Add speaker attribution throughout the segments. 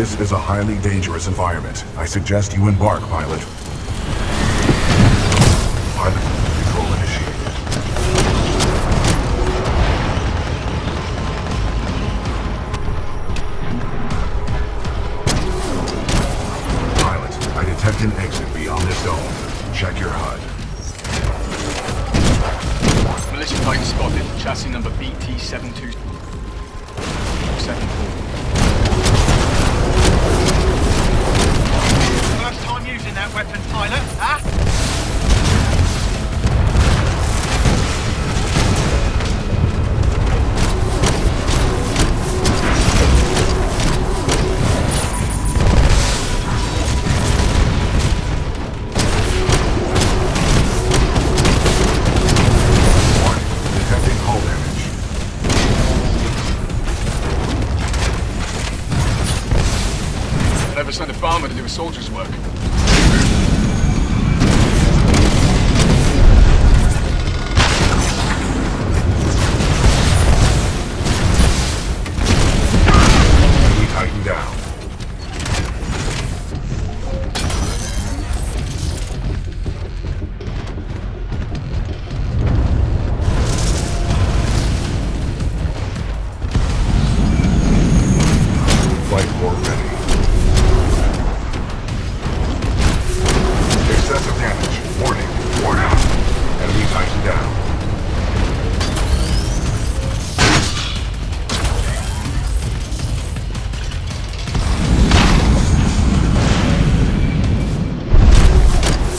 Speaker 1: This is a highly dangerous environment. I suggest you embark, pilot. Pilot, control initiated. Pilot, I detect an exit beyond this dome. Check your HUD.
Speaker 2: Militia plane spotted. Chassis number BT-7274.
Speaker 3: First time using that weapon, pilot, huh?
Speaker 1: Detecting hull damage.
Speaker 2: Never sent a farmer to do a soldier's work.
Speaker 1: We tighten down. Flight core ready. Excessive damage. Warning. Warning. Enemy tighten down.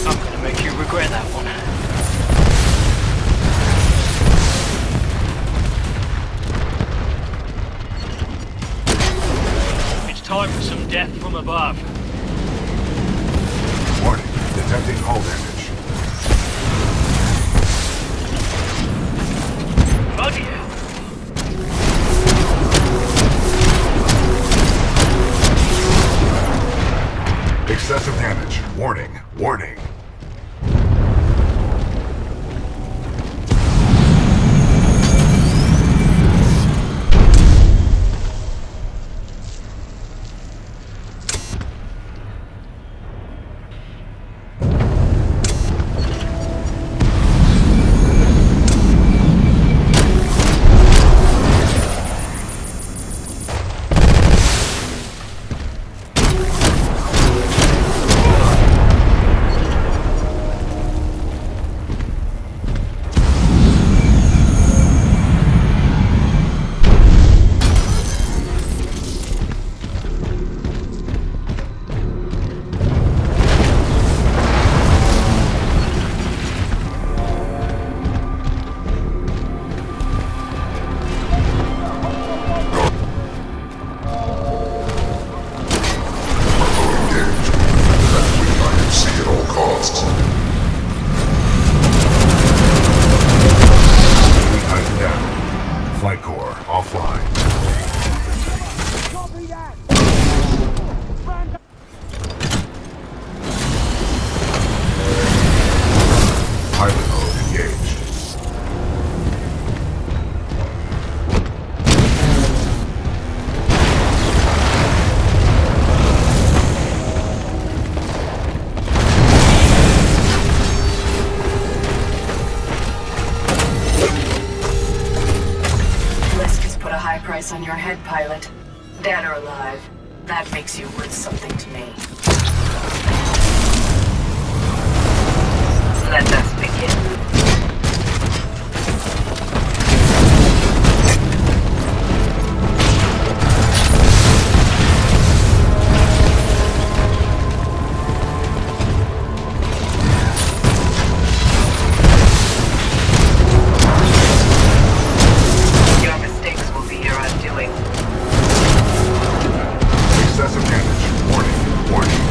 Speaker 3: I'm gonna make you regret that one. It's time for some death from above.
Speaker 1: Warning. Detecting hull damage.
Speaker 3: Bloody hell.
Speaker 1: Excessive damage. Warning. Warning. We tighten down. Flight core offline. Pilot mode engaged.
Speaker 4: Lisk has put a high price on your head, pilot. Dead or alive, that makes you worth something to me. Let us begin. Your mistakes will be your undoing.
Speaker 1: Excessive damage. Warning. Warning.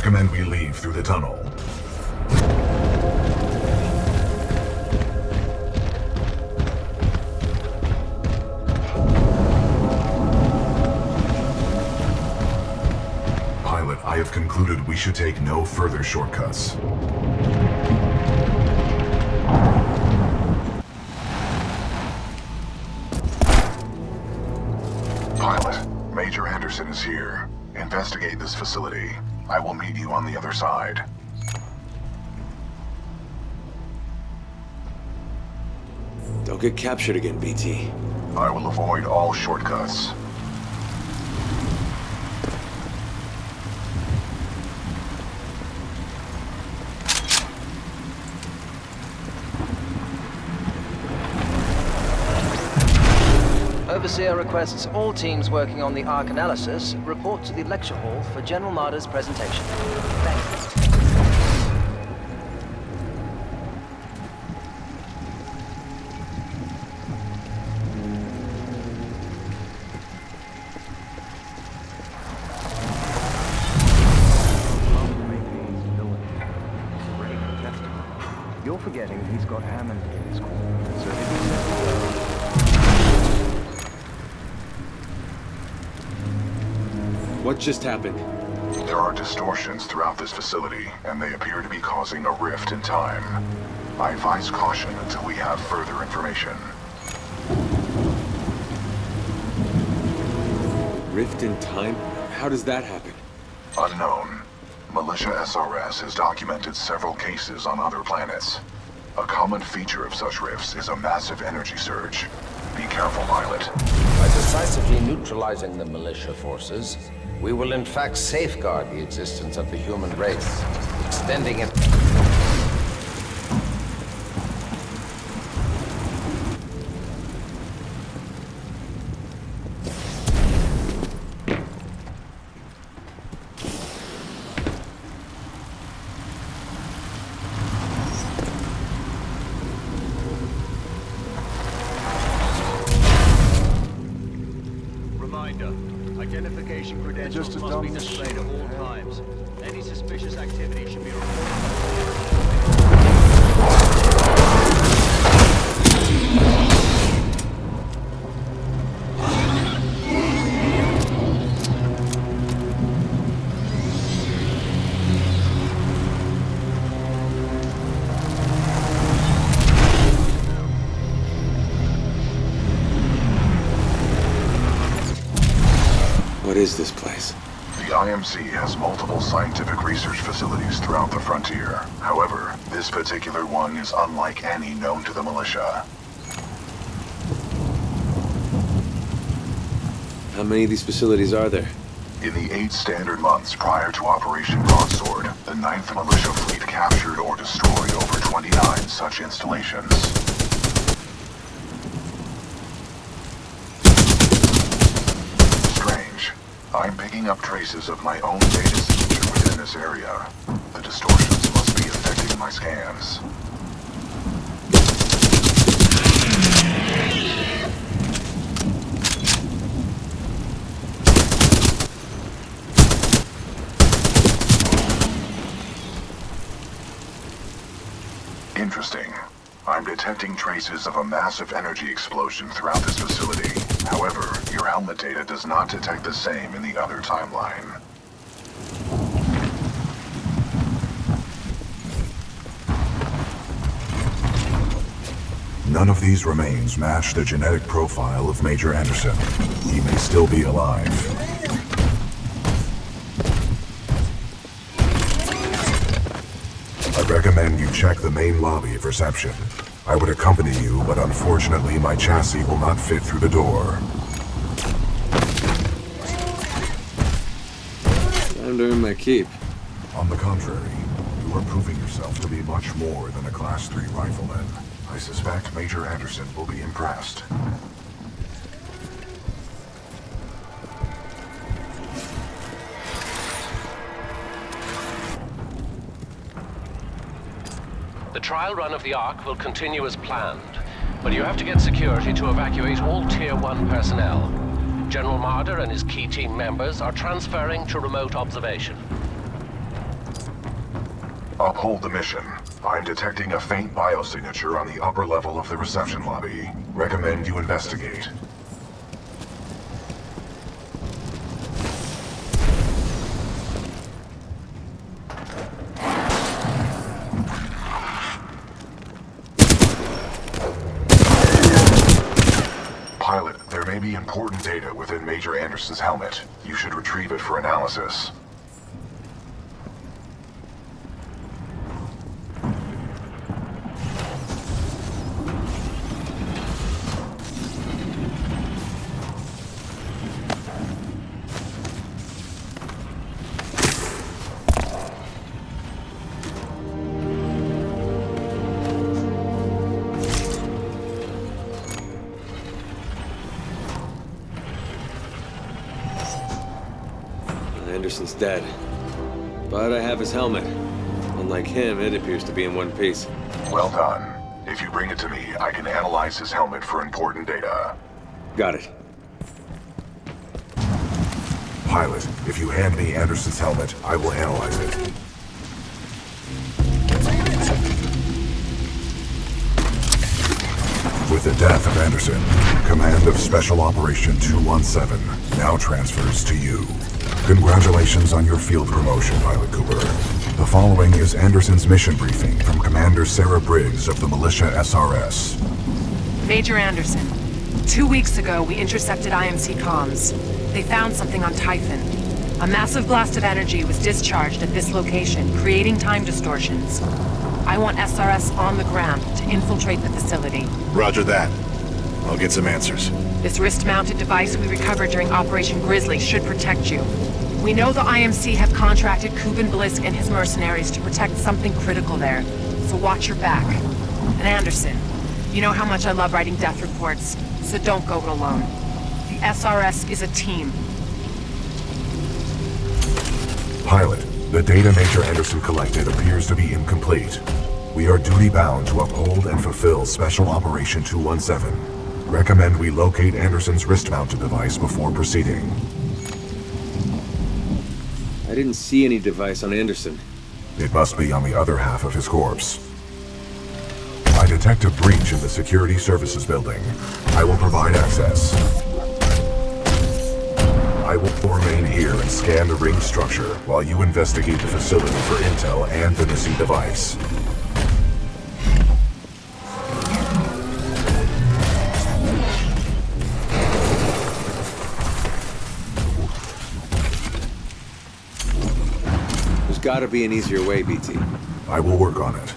Speaker 1: recommend we leave through the tunnel. Pilot, I have concluded we should take no further shortcuts. Pilot, Major Anderson is here. Investigate this facility. I will meet you on the other side.
Speaker 5: Don't get captured again, BT.
Speaker 1: I will avoid all shortcuts.
Speaker 6: Overseer requests all teams working on the Ark analysis report to the lecture hall for General Marder's presentation. Thank you.
Speaker 7: You're forgetting he's got Hammond in his corner. So if he says
Speaker 5: What just happened?
Speaker 1: There are distortions throughout this facility, and they appear to be causing a rift in time. I advise caution until we have further information.
Speaker 5: Rift in time? How does that happen?
Speaker 1: Unknown. Militia SRS has documented several cases on other planets. A common feature of such rifts is a massive energy surge. Be careful, pilot.
Speaker 8: By decisively neutralizing the militia forces, we will in fact safeguard the existence of the human race, extending it.
Speaker 9: Reminder, identification credentials must be displayed at all times. Any suspicious activity should be reported.
Speaker 5: What is this place?
Speaker 1: The IMC has multiple scientific research facilities throughout the frontier. However, this particular one is unlike any known to the militia.
Speaker 5: How many of these facilities are there?
Speaker 1: In the 8 standard months prior to Operation Broadsword, the 9th Militia Fleet captured or destroyed over 29 such installations. I'm picking up traces of my own data signature within this area. The distortions must be affecting my scans. Interesting. I'm detecting traces of a massive energy explosion throughout this facility. However, your helmet data does not detect the same in the other timeline. None of these remains match the genetic profile of Major Anderson. He may still be alive. I recommend you check the main lobby of reception. I would accompany you, but unfortunately my chassis will not fit through the door.
Speaker 5: Time to earn my keep.
Speaker 1: On the contrary, you are proving yourself to be much more than a Class 3 rifleman. I suspect Major Anderson will be impressed.
Speaker 10: The trial run of the Ark will continue as planned, but you have to get security to evacuate all Tier 1 personnel. General Marder and his key team members are transferring to remote observation.
Speaker 1: Uphold the mission. I'm detecting a faint biosignature on the upper level of the reception lobby. Recommend you investigate. Pilot, there may be important data within Major Anderson's helmet. You should retrieve it for analysis.
Speaker 5: Anderson's dead. But I have his helmet. Unlike him, it appears to be in one piece.
Speaker 1: Well done. If you bring it to me, I can analyze his helmet for important data.
Speaker 5: Got it.
Speaker 1: Pilot, if you hand me Anderson's helmet, I will analyze it. With the death of Anderson, command of Special Operation 217 now transfers to you. Congratulations on your field promotion, Pilot Cooper. The following is Anderson's mission briefing from Commander Sarah Briggs of the Militia SRS.
Speaker 11: Major Anderson, 2 weeks ago we intercepted IMC comms. They found something on Typhon. A massive blast of energy was discharged at this location, creating time distortions. I want SRS on the ground to infiltrate the facility.
Speaker 1: Roger that. I'll get some answers.
Speaker 11: This wrist-mounted device we recovered during Operation Grizzly should protect you. We know the IMC have contracted Kuben Blisk and his mercenaries to protect something critical there, so watch your back. And Anderson, you know how much I love writing death reports, so don't go it alone. The SRS is a team.
Speaker 1: Pilot, the data Major Anderson collected appears to be incomplete. We are duty-bound to uphold and fulfill Special Operation 217. Recommend we locate Anderson's wrist-mounted device before proceeding.
Speaker 5: I didn't see any device on Anderson.
Speaker 1: It must be on the other half of his corpse. I detect a breach in the Security Services building. I will provide access. I will remain here and scan the ring structure while you investigate the facility for intel and the missing device.
Speaker 5: There's gotta be an easier way, BT.
Speaker 1: I will work on it.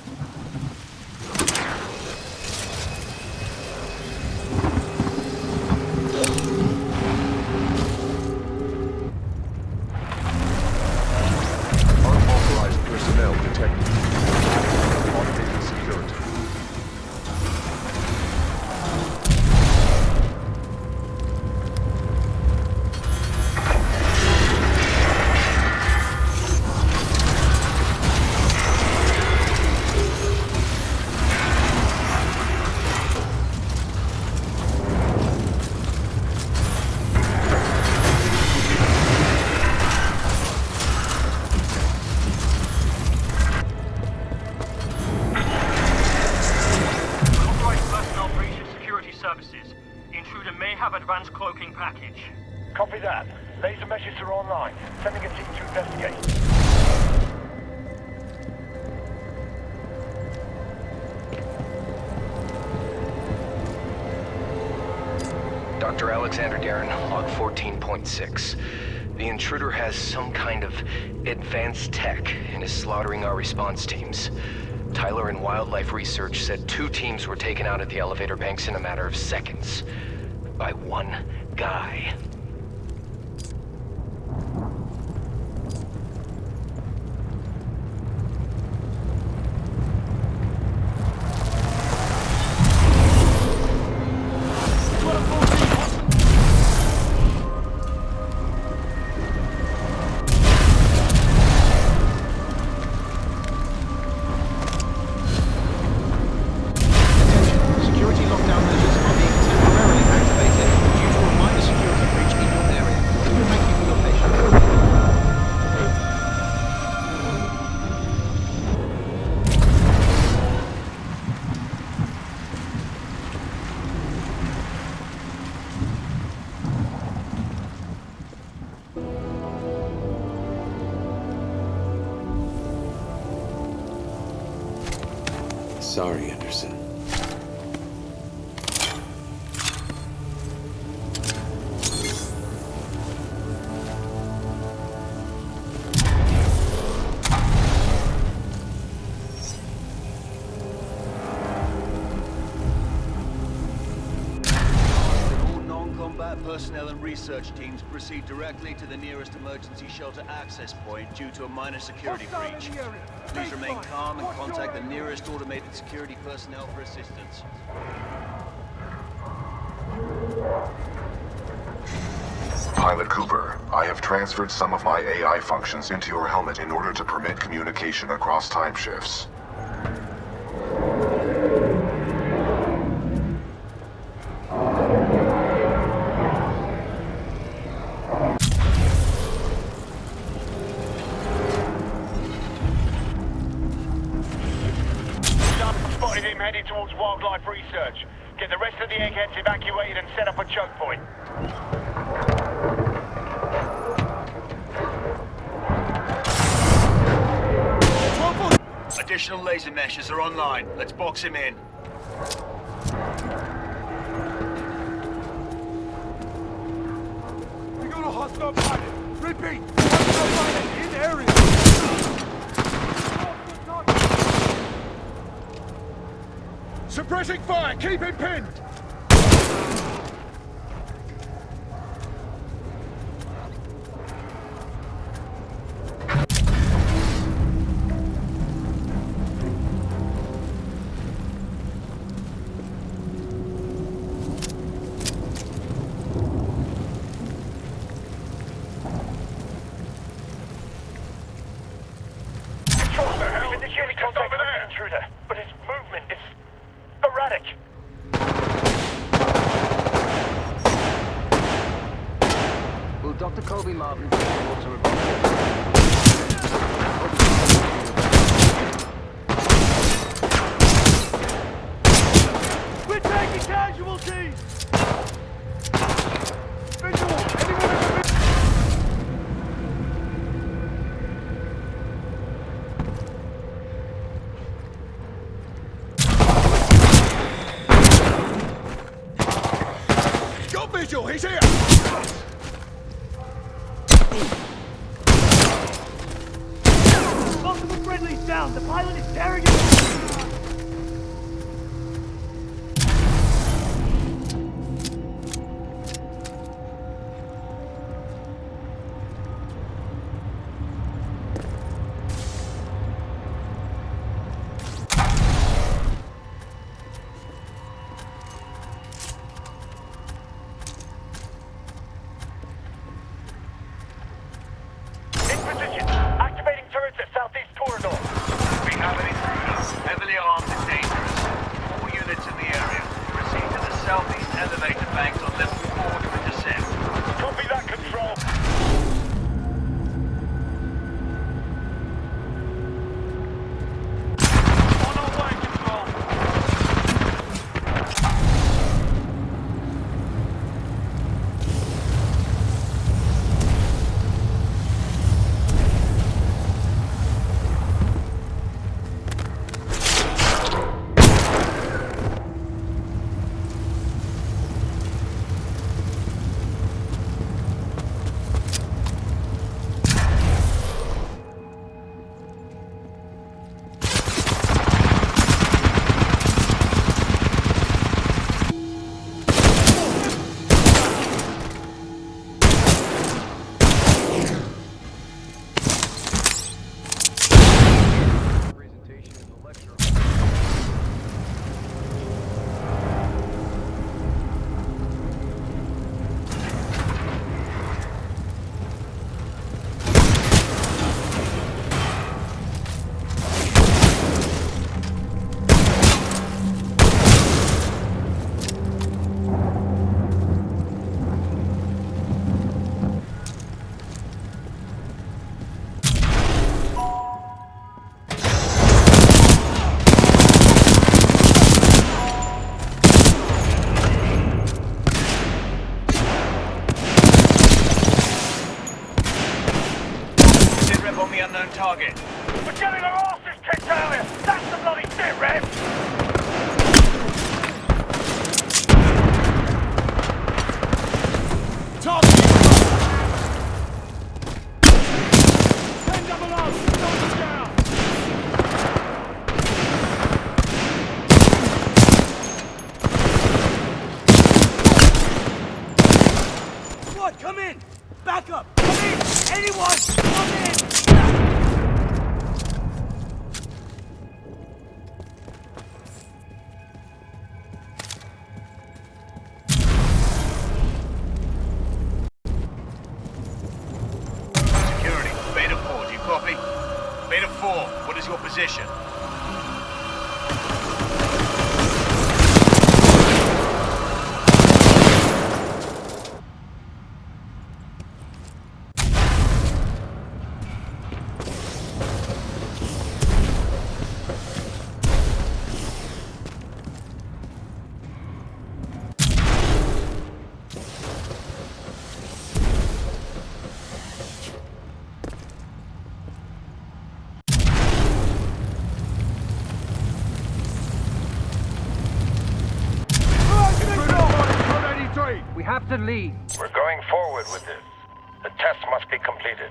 Speaker 9: Unauthorized personnel detected. Automated security.
Speaker 12: Advanced cloaking package.
Speaker 9: Copy that. Laser meshes are online. Sending a team to investigate.
Speaker 13: Dr. Alexander Darren, log 14.6. The intruder has some kind of advanced tech and is slaughtering our response teams. Tyler and Wildlife Research said 2 teams were taken out at the elevator banks in a matter of seconds. By one guy.
Speaker 9: Security lockdown measures are being temporarily activated due to a minor security breach
Speaker 5: Sorry, Anderson.
Speaker 9: All non-combat personnel and research teams proceed directly to the nearest emergency shelter access point due to a minor security breach. Please remain calm and contact the nearest automated security personnel for assistance.
Speaker 1: Pilot Cooper, I have transferred some of my AI functions into your helmet in order to permit communication across time shifts.
Speaker 12: Spotted him heading towards wildlife research. Get the rest of the eggheads evacuated and set up a choke point.
Speaker 9: Additional laser meshes are online. Let's box him in.
Speaker 14: We got a hostile pilot. Repeat, hostile pilot in area. Suppressing fire. Keep him pinned.
Speaker 12: Intruder, but his movement is erratic.
Speaker 6: Will Dr. Kobe Marvin be able to report?
Speaker 14: We're taking casualties. Visual. Anyone ever been? Got visual. He's here. Multiple friendlies down. The pilot is tearing it.
Speaker 12: In position. Activating turrets at southeast corridor.
Speaker 9: We have an intruder. Heavily armed and dangerous. 4 units in the area. Proceed to the southeast elevator banks on level 4 to intercept.
Speaker 12: Copy that, Control. On our way, Control.
Speaker 9: Sit rep on the unknown target.
Speaker 12: We're getting our asses kicked earlier. That's the bloody it, Rev!
Speaker 14: Squad, come in! Back up! Come in! Anyone! Come in!
Speaker 9: Security, Beta 4, do you copy? Beta 4, what is your position?
Speaker 7: We have to leave.
Speaker 8: We're going forward with this. The test must be completed.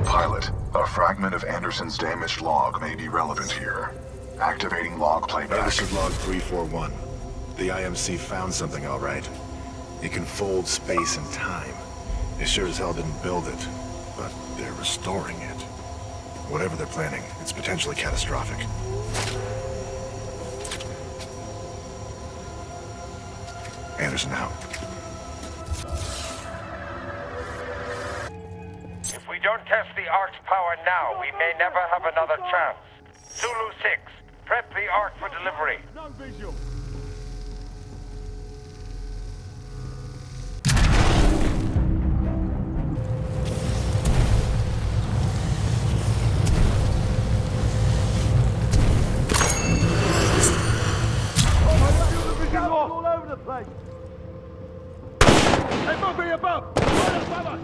Speaker 1: Pilot, a fragment of Anderson's damaged log may be relevant here. Activating log playback.
Speaker 15: Anderson log 341. The IMC found something, all right. It can fold space and time. They sure as hell didn't build it, but they're restoring it. Whatever they're planning, it's potentially catastrophic. Anderson out.
Speaker 8: If we don't test the Ark's power now, we may never have another chance. Zulu 6, prep the Ark for delivery.
Speaker 14: No visual. All over the place. They must be above. Right above us.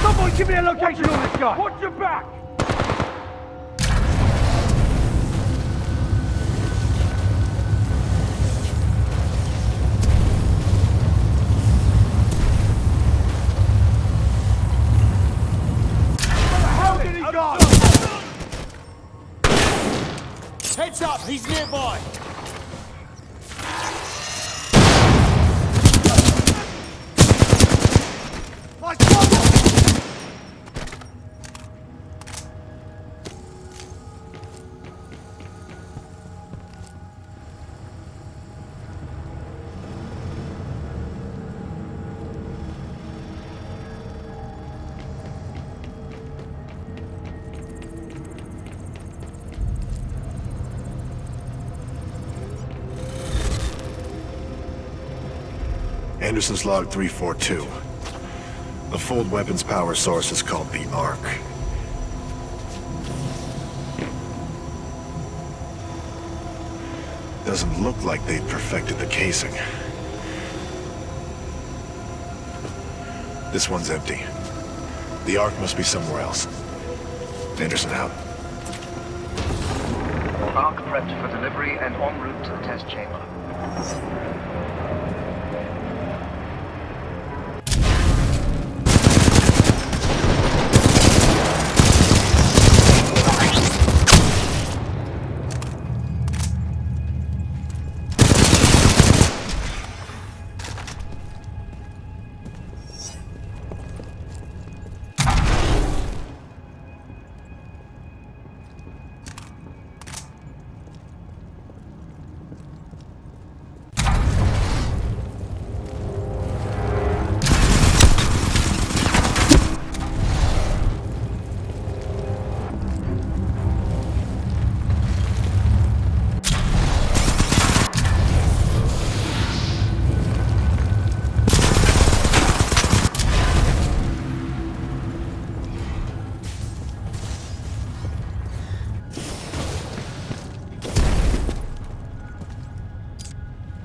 Speaker 14: Someone give me a location on this guy. Watch your back. Where the hell did he go? Heads up, he's nearby! My God!
Speaker 15: Anderson's log 342. The fold weapon's power source is called the Ark. Doesn't look like they've perfected the casing. This one's empty. The Ark must be somewhere else. Anderson out.
Speaker 6: Ark prepped for delivery and en route to the test chamber.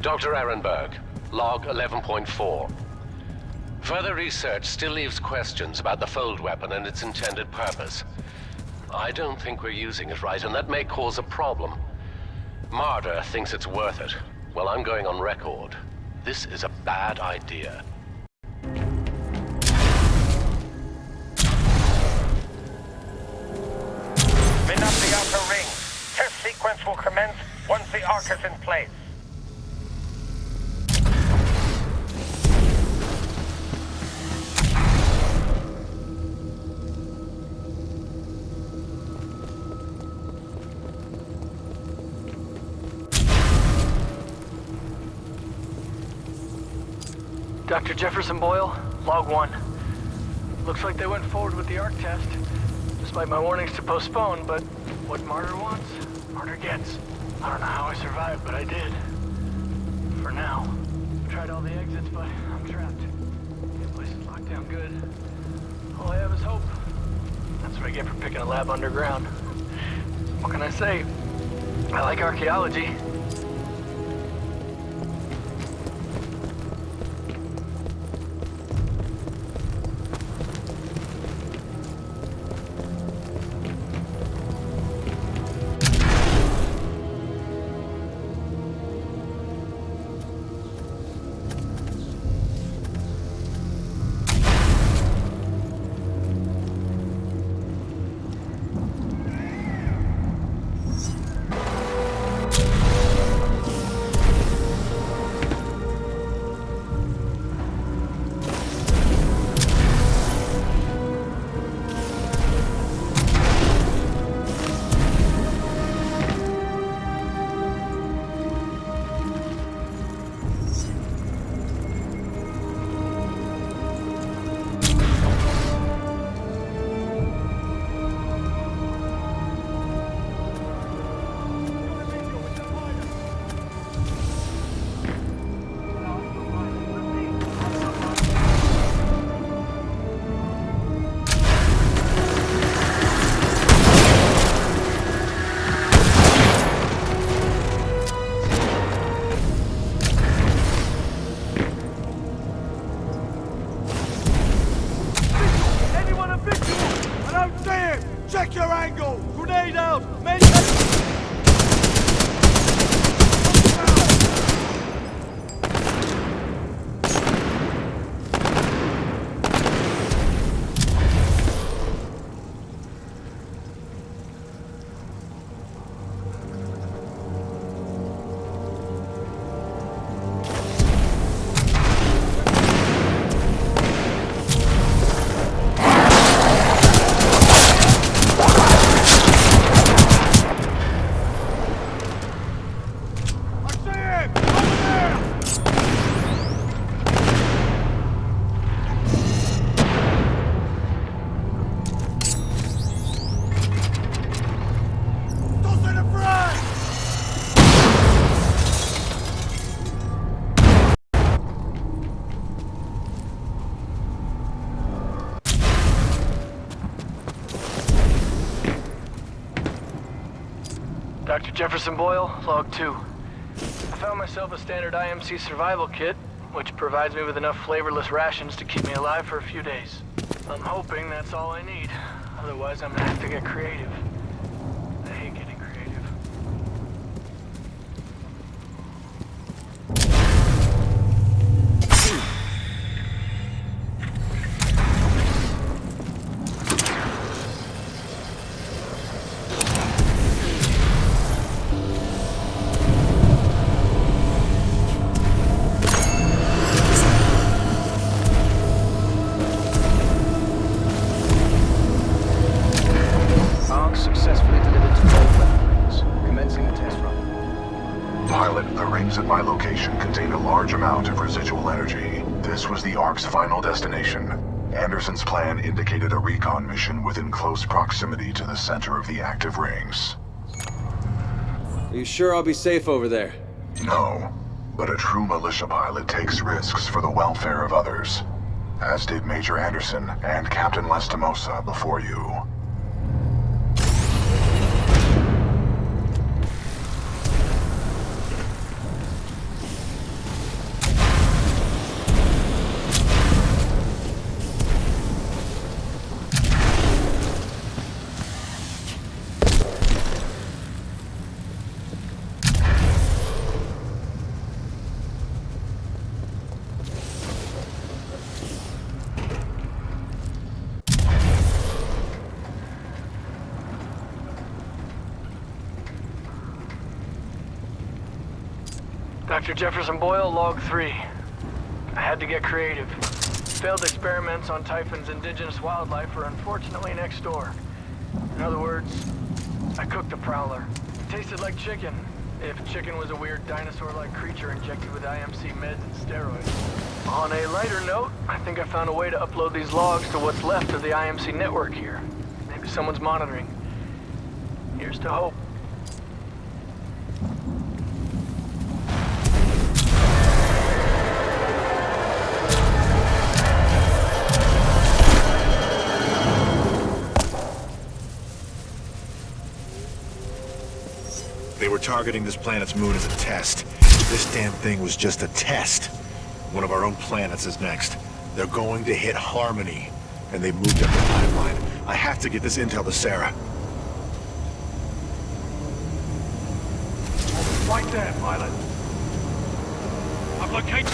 Speaker 10: Dr. Ehrenberg, log 11.4. Further research still leaves questions about the fold weapon and its intended purpose. I don't think we're using it right, and that may cause a problem. Marder thinks it's worth it. Well, I'm going on record. This is a bad idea.
Speaker 12: Men up the outer ring. Test sequence will commence once the arc is in place.
Speaker 3: Dr. Jefferson Boyle, log 1. Looks like they went forward with the arc test, despite my warnings to postpone, but what Marder wants, Marder gets. I don't know how I survived, but I did. For now. Tried all the exits, but I'm trapped. The place is locked down good. All I have is hope. That's what I get for picking a lab underground. What can I say? I like archaeology. Dr. Jefferson Boyle, log 2. I found myself a standard IMC survival kit, which provides me with enough flavorless rations to keep me alive for a few days. I'm hoping that's all I need. Otherwise, I'm gonna have to get creative. I hate getting creative.
Speaker 7: Successfully delivered to both weapon rings, commencing the test run.
Speaker 1: Pilot, the rings at my location contain a large amount of residual energy. This was the Ark's final destination. Anderson's plan indicated a recon mission within close proximity to the center of the active rings.
Speaker 5: Are you sure I'll be safe over there?
Speaker 1: No, but a true militia pilot takes risks for the welfare of others. As did Major Anderson and Captain Lastimosa before you.
Speaker 3: Dr. Jefferson Boyle, log 3. I had to get creative. Failed experiments on Typhon's indigenous wildlife are unfortunately next door. In other words, I cooked a prowler. It tasted like chicken, if chicken was a weird dinosaur-like creature injected with IMC meds and steroids. On a lighter note, I think I found a way to upload these logs to what's left of the IMC network here. Maybe someone's monitoring. Here's to hope.
Speaker 15: They were targeting this planet's moon as a test. This damn thing was just a test. One of our own planets is next. They're going to hit Harmony, and they moved up the timeline. I have to get this intel to Sarah.
Speaker 12: Right there, pilot. I've located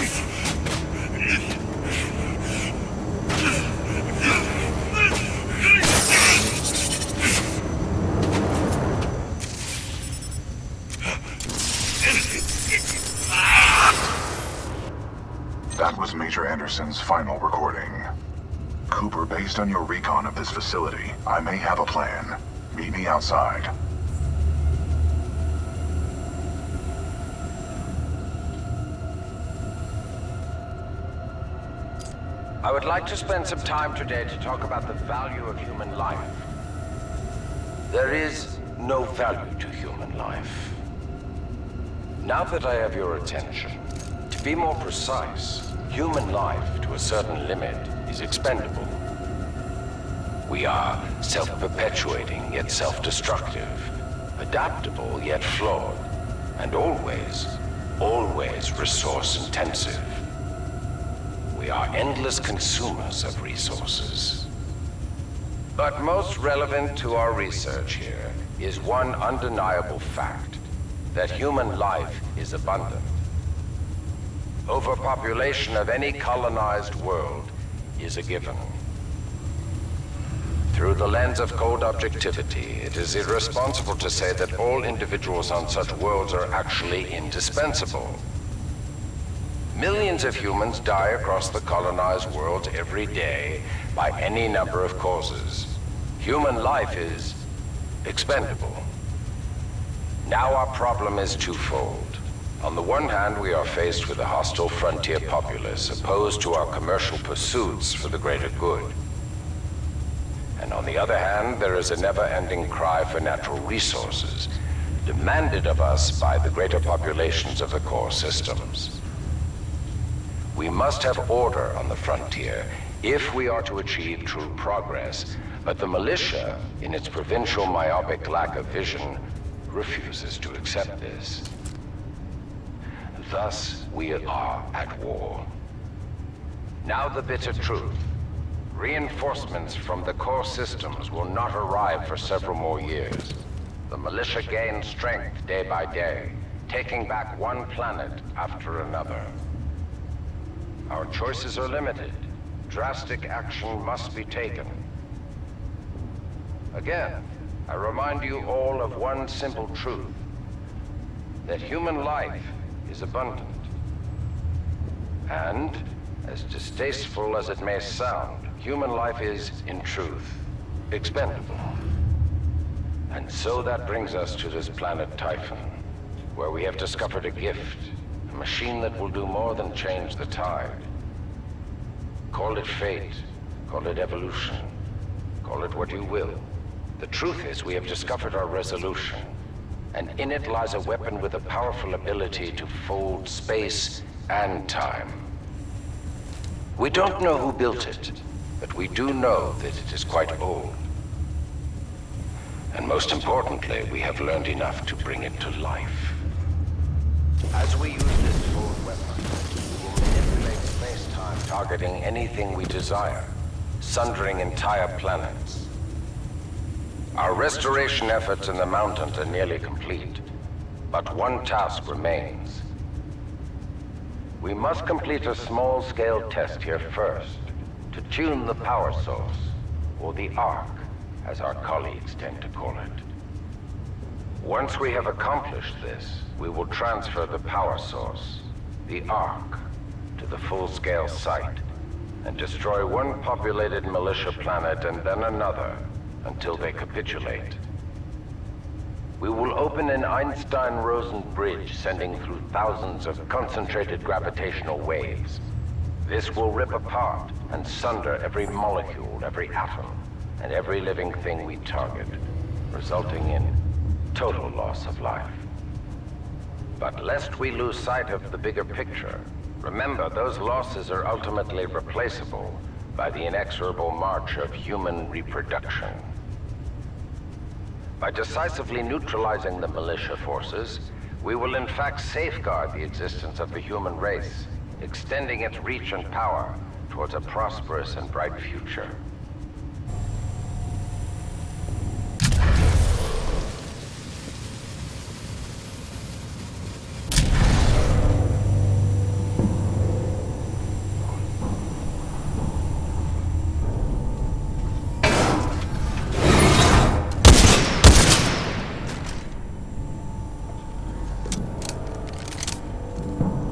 Speaker 1: That was Major Anderson's final recording. Cooper, based on your recon of this facility, I may have a plan. Meet me outside.
Speaker 8: I would like to spend some time today to talk about the value of human life. There is no value to human life. Now that I have your attention, to be more precise, human life to a certain limit is expendable. We are self-perpetuating yet self-destructive, adaptable yet flawed, and always resource-intensive. We are endless consumers of resources. But most relevant to our research here is one undeniable fact, that human life is abundant. Overpopulation of any colonized world is a given. Through the lens of cold objectivity, it is irresponsible to say that all individuals on such worlds are actually indispensable. Millions of humans die across the colonized world every day by any number of causes. Human life is expendable. Now our problem is twofold. On the one hand, we are faced with a hostile frontier populace opposed to our commercial pursuits for the greater good. And on the other hand, there is a never-ending cry for natural resources, demanded of us by the greater populations of the core systems. We must have order on the frontier if we are to achieve true progress, but the militia, in its provincial myopic lack of vision, refuses to accept this. Thus, we are at war. Now the bitter truth. Reinforcements from the core systems will not arrive for several more years. The militia gains strength day by day, taking back one planet after another. Our choices are limited. Drastic action must be taken. Again, I remind you all of one simple truth, that human life is abundant. And, as distasteful as it may sound, human life is, in truth, expendable. And so that brings us to this planet Typhon, where we have discovered a gift, a machine that will do more than change the tide. Call it fate, call it evolution, call it what you will. The truth is, we have discovered our resolution, and in it lies a weapon with a powerful ability to fold space and time. We don't know who built it, but we do know that it is quite old. And most importantly, we have learned enough to bring it to life. As we use this fold weapon, we will manipulate space-time, targeting anything we desire, sundering entire planets. Our restoration efforts in the mountains are nearly complete, but one task remains. We must complete a small-scale test here first, to tune the power source, or the arc, as our colleagues tend to call it. Once we have accomplished this, we will transfer the power source, the Ark, to the full-scale site, and destroy one populated militia planet and then another, until they capitulate. We will open an Einstein-Rosen bridge sending through thousands of concentrated gravitational waves. This will rip apart and sunder every molecule, every atom, and every living thing we target, resulting in total loss of life. But lest we lose sight of the bigger picture, remember those losses are ultimately replaceable by the inexorable march of human reproduction. By decisively neutralizing the militia forces, we will in fact safeguard the existence of the human race, extending its reach and power towards a prosperous and bright future.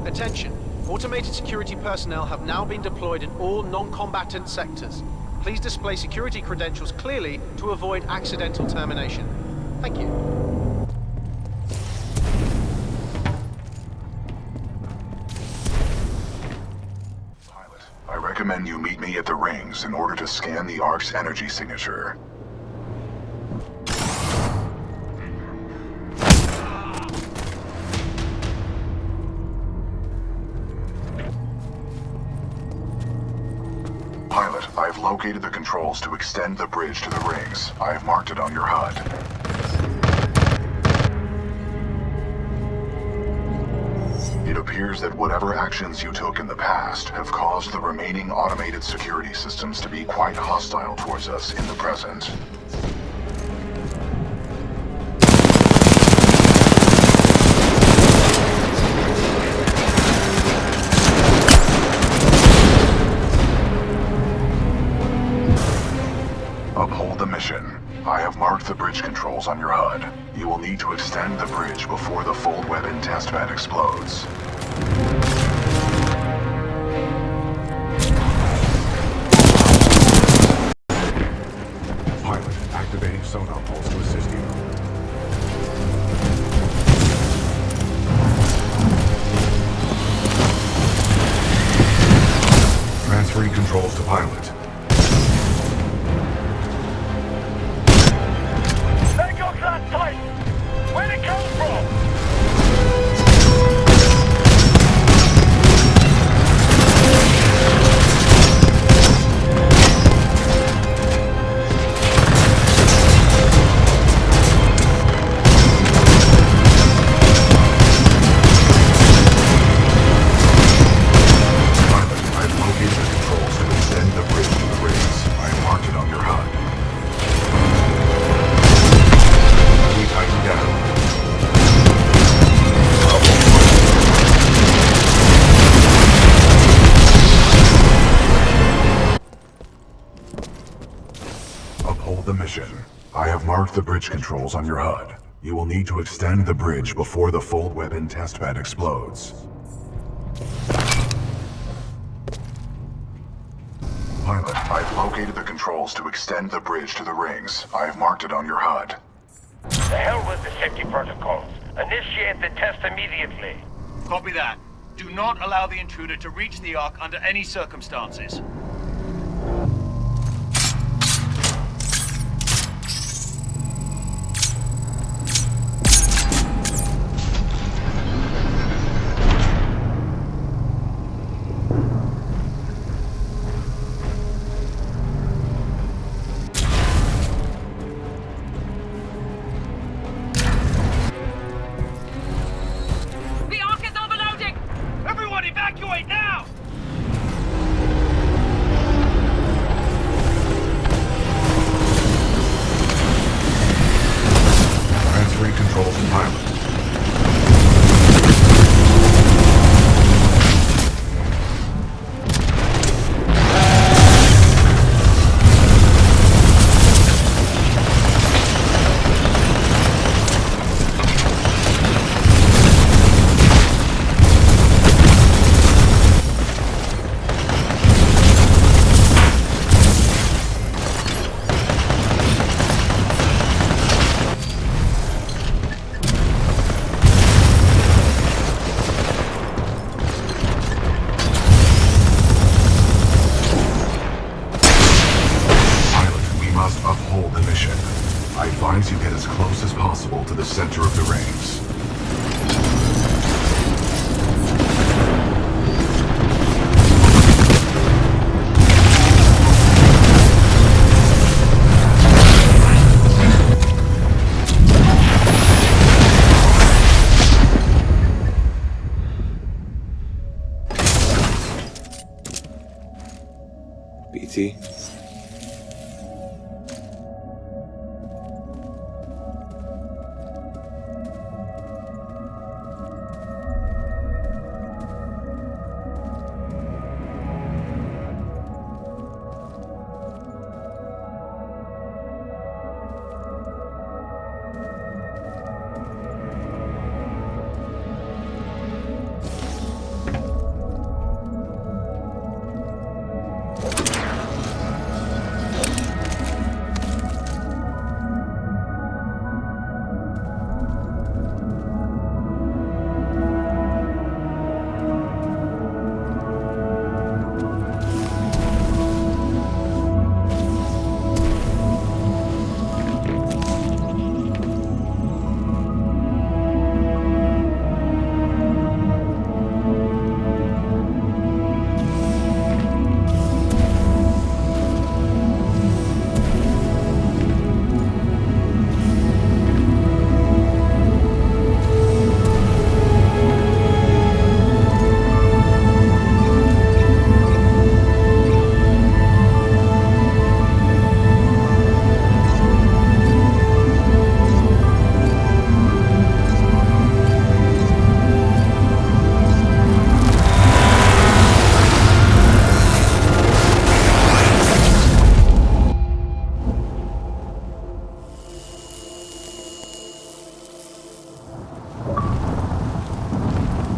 Speaker 16: Attention. Automated security personnel have now been deployed in all non-combatant sectors. Please display security credentials clearly to avoid accidental termination. Thank you.
Speaker 1: Pilot, I recommend you meet me at the rings in order to scan the Ark's energy signature. Pilot, I've located the controls to extend the bridge to the rings. I've marked it on your HUD. It appears that whatever actions you took in the past have caused the remaining automated security systems to be quite hostile towards us in the present. Uphold the mission. I have marked the bridge controls on your HUD. You will need to extend the bridge before the fold weapon testbed explodes. Pilot, activating sonar pulse to assist you. Transferring controls to pilot.
Speaker 12: Where'd it come from?
Speaker 1: Uphold the mission. I have marked the bridge controls on your HUD. You will need to extend the bridge before the fold weapon testbed explodes. Pilot, I've located the controls to extend the bridge to the rings. I've marked it on your HUD.
Speaker 12: The hell with the safety protocols. Initiate the test immediately.
Speaker 9: Copy that. Do not allow the intruder to reach the Ark under any circumstances.
Speaker 12: Evacuate now!
Speaker 1: Transferring controls to pilot. control to the center of the rings.
Speaker 5: BT?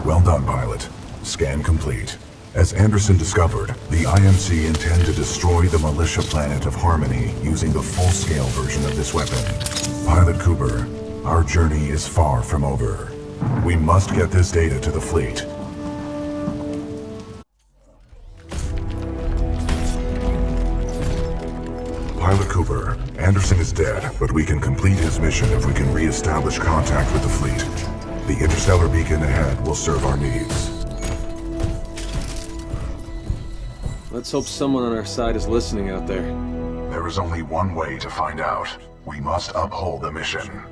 Speaker 1: Well done, pilot. Scan complete. As Anderson discovered, the IMC intend to destroy the militia planet of Harmony using the full-scale version of this weapon. Pilot Cooper, our journey is far from over. We must get this data to the fleet. Pilot Cooper, Anderson is dead, but we can complete his mission if we can re-establish contact with the fleet. The interstellar beacon ahead will serve our needs.
Speaker 5: Let's hope someone on our side is listening out there.
Speaker 1: There is only one way to find out. We must uphold the mission.